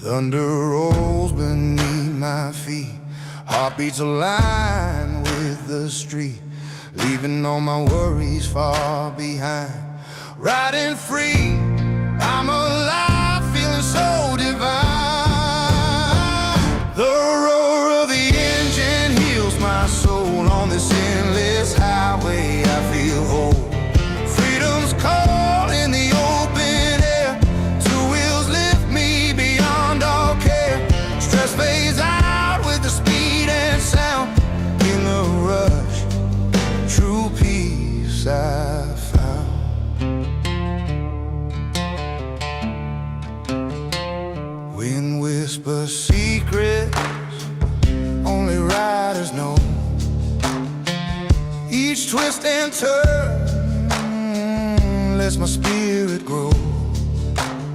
Thunder rolls beneath my feet, heartbeats align with the street, leaving all my worries far behind. Riding free, I'm alive, feeling so divine. The roar of the engine heals my soul. On this endless highway I feel whole. Freedom's call in the open air. Two wheels lift me beyond all care. Stress fades out with the speed and sound. In the rush, true peace I found. Wind whispers secrets only riders know. Each twist and turn lets my spirit grow.